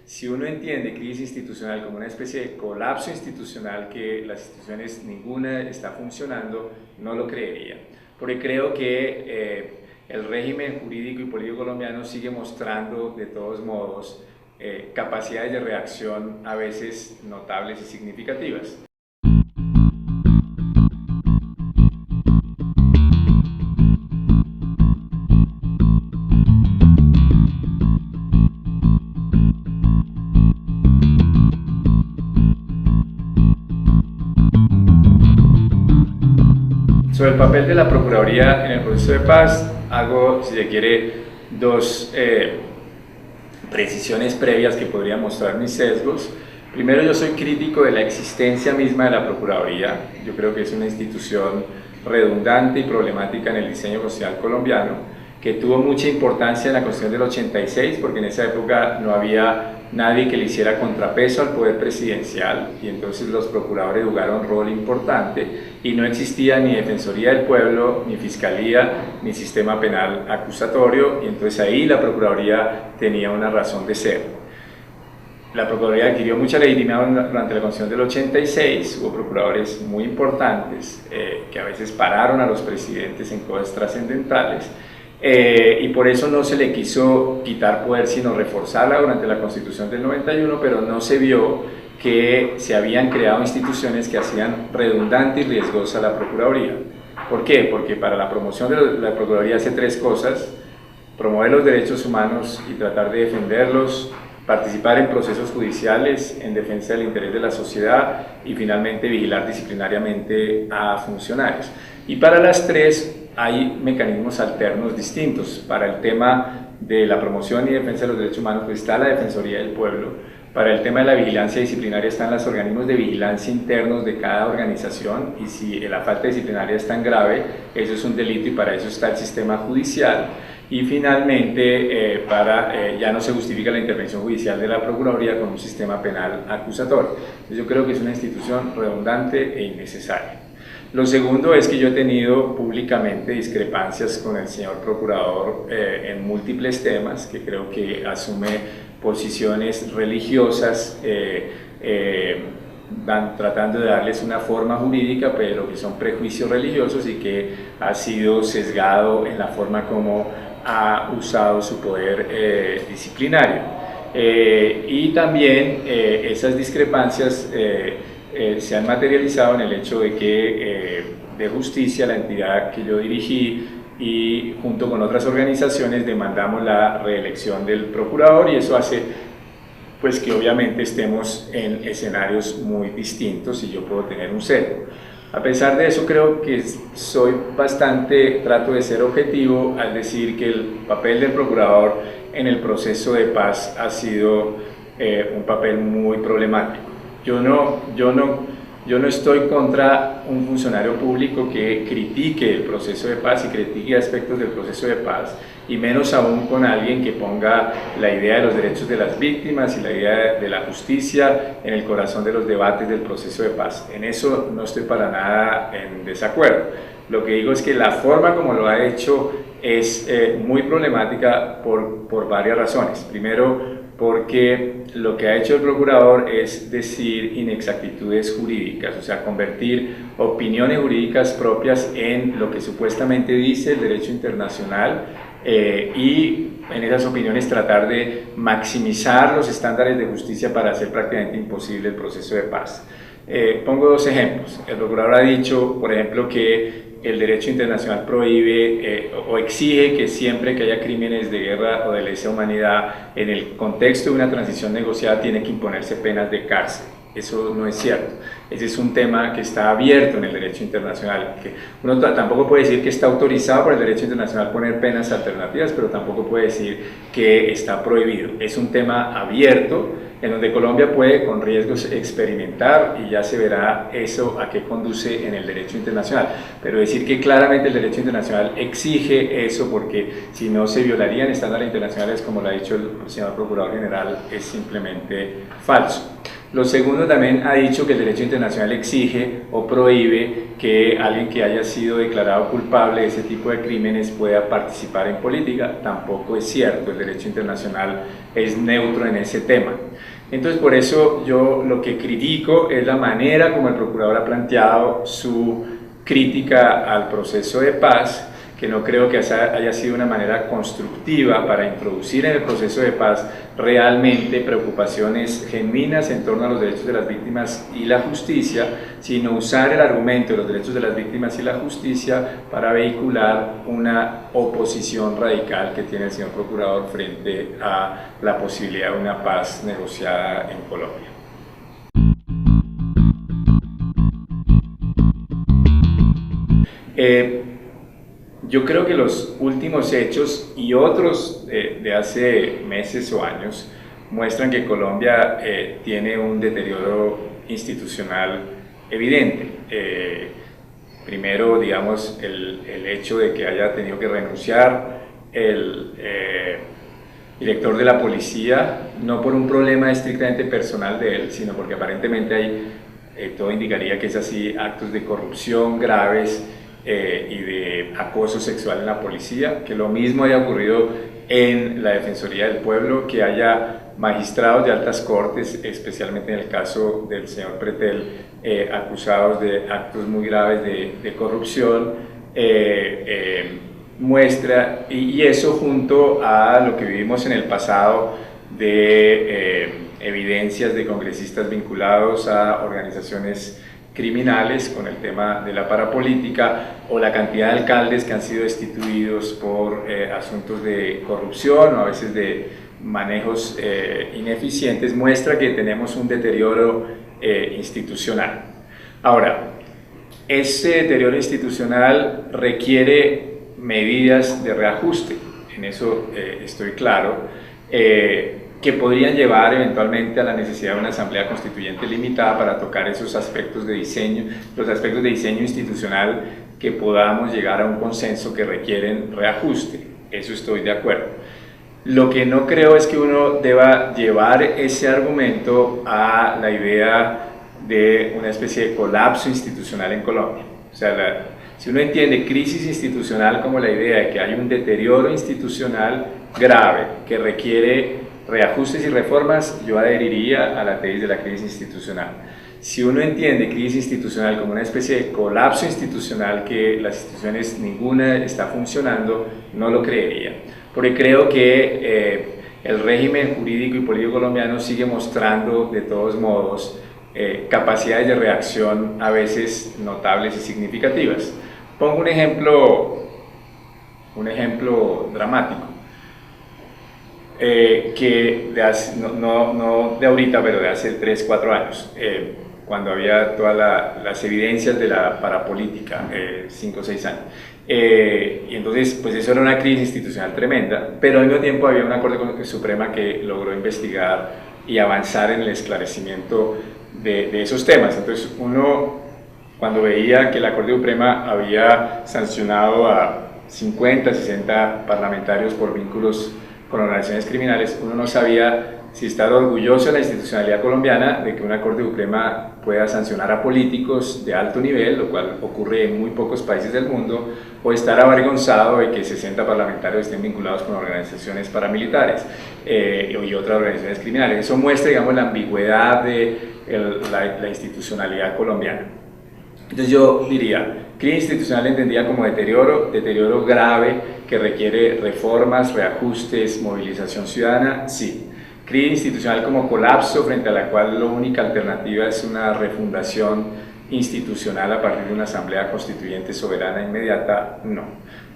si uno entiende crisis institucional como una especie de colapso institucional, que las instituciones ninguna está funcionando, no lo creería. Porque creo que el régimen jurídico y político colombiano sigue mostrando de todos modos capacidades de reacción a veces notables y significativas. Sobre el papel de la Procuraduría en el proceso de paz, hago, si se quiere, dos precisiones previas que podrían mostrar mis sesgos. Primero, yo soy crítico de la existencia misma de la Procuraduría. Yo creo que es una institución redundante y problemática en el diseño social colombiano, que tuvo mucha importancia en la Constitución del 86, porque en esa época no había nadie que le hiciera contrapeso al poder presidencial, y entonces los procuradores jugaron un rol importante, y no existía ni Defensoría del Pueblo, ni Fiscalía, ni sistema penal acusatorio, y entonces ahí la Procuraduría tenía una razón de ser. La Procuraduría adquirió mucha legitimidad durante la Constitución del 86, hubo procuradores muy importantes que a veces pararon a los presidentes en cosas trascendentales, y por eso no se le quiso quitar poder sino reforzarla durante la Constitución del 91, pero no se vio que se habían creado instituciones que hacían redundante y riesgosa la Procuraduría. ¿Por qué? Porque para la promoción de la Procuraduría hace tres cosas: promover los derechos humanos y tratar de defenderlos, participar en procesos judiciales en defensa del interés de la sociedad y finalmente vigilar disciplinariamente a funcionarios. Y para las tres hay mecanismos alternos distintos. Para el tema de la promoción y defensa de los derechos humanos, pues está la Defensoría del Pueblo. Para el tema de la vigilancia disciplinaria están los organismos de vigilancia internos de cada organización, y si la falta disciplinaria es tan grave, eso es un delito y para eso está el sistema judicial. Y finalmente, ya no se justifica la intervención judicial de la Procuraduría con un sistema penal acusatorio. Entonces, yo creo que es una institución redundante e innecesaria. Lo segundo es que yo he tenido públicamente discrepancias con el señor procurador en múltiples temas, que creo que asume posiciones religiosas tratando de darles una forma jurídica, pero que son prejuicios religiosos, y que ha sido sesgado en la forma como ha usado su poder disciplinario. Y también esas discrepancias se han materializado en el hecho de que de Justicia, la entidad que yo dirigí, y junto con otras organizaciones demandamos la reelección del procurador, y eso hace pues que obviamente estemos en escenarios muy distintos y yo puedo tener un sesgo. A pesar de eso, creo que trato de ser objetivo al decir que el papel del procurador en el proceso de paz ha sido un papel muy problemático. Yo no estoy contra un funcionario público que critique el proceso de paz y critique aspectos del proceso de paz, y menos aún con alguien que ponga la idea de los derechos de las víctimas y la idea de la justicia en el corazón de los debates del proceso de paz. En eso no estoy para nada en desacuerdo. Lo que digo es que la forma como lo ha hecho es muy problemática por varias razones. Primero, porque lo que ha hecho el procurador es decir inexactitudes jurídicas, o sea, convertir opiniones jurídicas propias en lo que supuestamente dice el derecho internacional, y en esas opiniones tratar de maximizar los estándares de justicia para hacer prácticamente imposible el proceso de paz. Pongo dos ejemplos. El procurador ha dicho, por ejemplo, que el derecho internacional prohíbe o exige que siempre que haya crímenes de guerra o de lesa humanidad en el contexto de una transición negociada tiene que imponerse penas de cárcel. Eso no es cierto. Ese es un tema que está abierto en el derecho internacional. Que uno tampoco puede decir que está autorizado por el derecho internacional poner penas alternativas, pero tampoco puede decir que está prohibido. Es un tema abierto en donde Colombia puede, con riesgos, experimentar, y ya se verá eso a qué conduce en el derecho internacional. Pero decir que claramente el derecho internacional exige eso, porque si no se violarían estándares internacionales, como lo ha dicho el señor Procurador General, es simplemente falso. Lo segundo, también ha dicho que el derecho internacional exige o prohíbe que alguien que haya sido declarado culpable de ese tipo de crímenes pueda participar en política. Tampoco es cierto, el derecho internacional es neutro en ese tema. Entonces, por eso yo lo que critico es la manera como el procurador ha planteado su crítica al proceso de paz, que no creo que haya sido una manera constructiva para introducir en el proceso de paz realmente preocupaciones genuinas en torno a los derechos de las víctimas y la justicia, sino usar el argumento de los derechos de las víctimas y la justicia para vehicular una oposición radical que tiene el señor procurador frente a la posibilidad de una paz negociada en Colombia. Yo creo que los últimos hechos y otros de hace meses o años muestran que Colombia tiene un deterioro institucional evidente. Primero, digamos, el hecho de que haya tenido que renunciar el director de la policía, no por un problema estrictamente personal de él, sino porque aparentemente hay, todo indicaría que es así, actos de corrupción graves y de acoso sexual en la policía, que lo mismo haya ocurrido en la Defensoría del Pueblo, que haya magistrados de altas cortes, especialmente en el caso del señor Pretel, acusados de actos muy graves de corrupción, muestra, y eso junto a lo que vivimos en el pasado de evidencias de congresistas vinculados a organizaciones criminales con el tema de la parapolítica, o la cantidad de alcaldes que han sido destituidos por asuntos de corrupción o a veces de manejos ineficientes, muestra que tenemos un deterioro institucional. Ahora, ese deterioro institucional requiere medidas de reajuste, en eso estoy claro, que podrían llevar eventualmente a la necesidad de una asamblea constituyente limitada para tocar esos aspectos de diseño, los aspectos de diseño institucional que podamos llegar a un consenso que requieren reajuste. Eso estoy de acuerdo. Lo que no creo es que uno deba llevar ese argumento a la idea de una especie de colapso institucional en Colombia. O sea, si uno entiende crisis institucional como la idea de que hay un deterioro institucional grave que requiere reajustes y reformas, yo adheriría a la tesis de la crisis institucional. Si uno entiende crisis institucional como una especie de colapso institucional, que las instituciones ninguna está funcionando, no lo creería, porque creo que el régimen jurídico y político colombiano sigue mostrando de todos modos capacidades de reacción a veces notables y significativas. Pongo un ejemplo dramático. Que no de ahorita, pero de hace 3, 4 años, cuando había todas las evidencias de la parapolítica, 5 o 6 años. Y entonces, pues eso era una crisis institucional tremenda, pero al mismo tiempo había una Corte Suprema que logró investigar y avanzar en el esclarecimiento de esos temas. Entonces, uno, cuando veía que la Corte Suprema había sancionado a 50, 60 parlamentarios por vínculos con organizaciones criminales, uno no sabía si estar orgulloso de la institucionalidad colombiana, de que una Corte Suprema pueda sancionar a políticos de alto nivel, lo cual ocurre en muy pocos países del mundo, o estar avergonzado de que 60 parlamentarios estén vinculados con organizaciones paramilitares y otras organizaciones criminales. Eso muestra, digamos, la ambigüedad de la institucionalidad colombiana. Entonces yo diría, crisis institucional entendida como deterioro grave que requiere reformas, reajustes, movilización ciudadana, sí. Crisis institucional como colapso frente a la cual la única alternativa es una refundación institucional a partir de una asamblea constituyente soberana inmediata, no.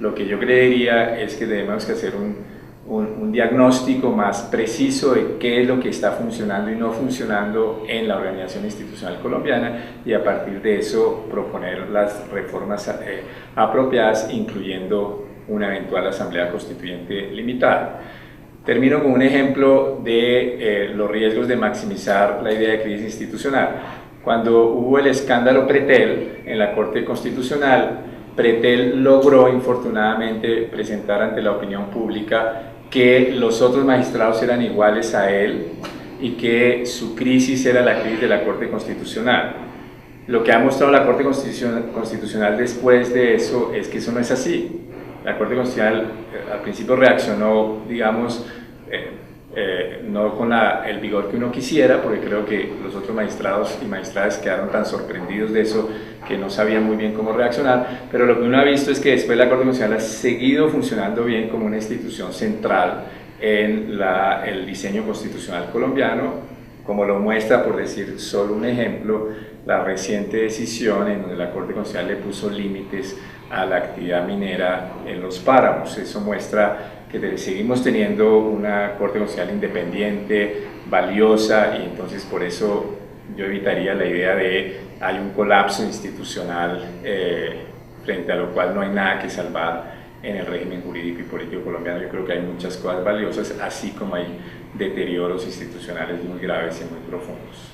Lo que yo creería es que debemos que hacer un diagnóstico más preciso de qué es lo que está funcionando y no funcionando en la organización institucional colombiana, y a partir de eso proponer las reformas apropiadas, incluyendo una eventual asamblea constituyente limitada. Termino con un ejemplo de los riesgos de maximizar la idea de crisis institucional. Cuando hubo el escándalo Pretel en la Corte Constitucional, Pretel logró infortunadamente presentar ante la opinión pública que los otros magistrados eran iguales a él y que su crisis era la crisis de la Corte Constitucional. Lo que ha mostrado la Corte Constitucional después de eso es que eso no es así. La Corte Constitucional al principio reaccionó, digamos, no con el vigor que uno quisiera, porque creo que los otros magistrados y magistradas quedaron tan sorprendidos de eso que no sabían muy bien cómo reaccionar, pero lo que uno ha visto es que después la Corte Constitucional ha seguido funcionando bien como una institución central en el diseño constitucional colombiano, como lo muestra, por decir solo un ejemplo, la reciente decisión en donde la Corte Constitucional le puso límites a la actividad minera en los páramos. Eso muestra que seguimos teniendo una Corte Constitucional independiente, valiosa, y entonces por eso yo evitaría la idea de hay un colapso institucional frente a lo cual no hay nada que salvar en el régimen jurídico y político colombiano. Yo creo que hay muchas cosas valiosas, así como hay deterioros institucionales muy graves y muy profundos.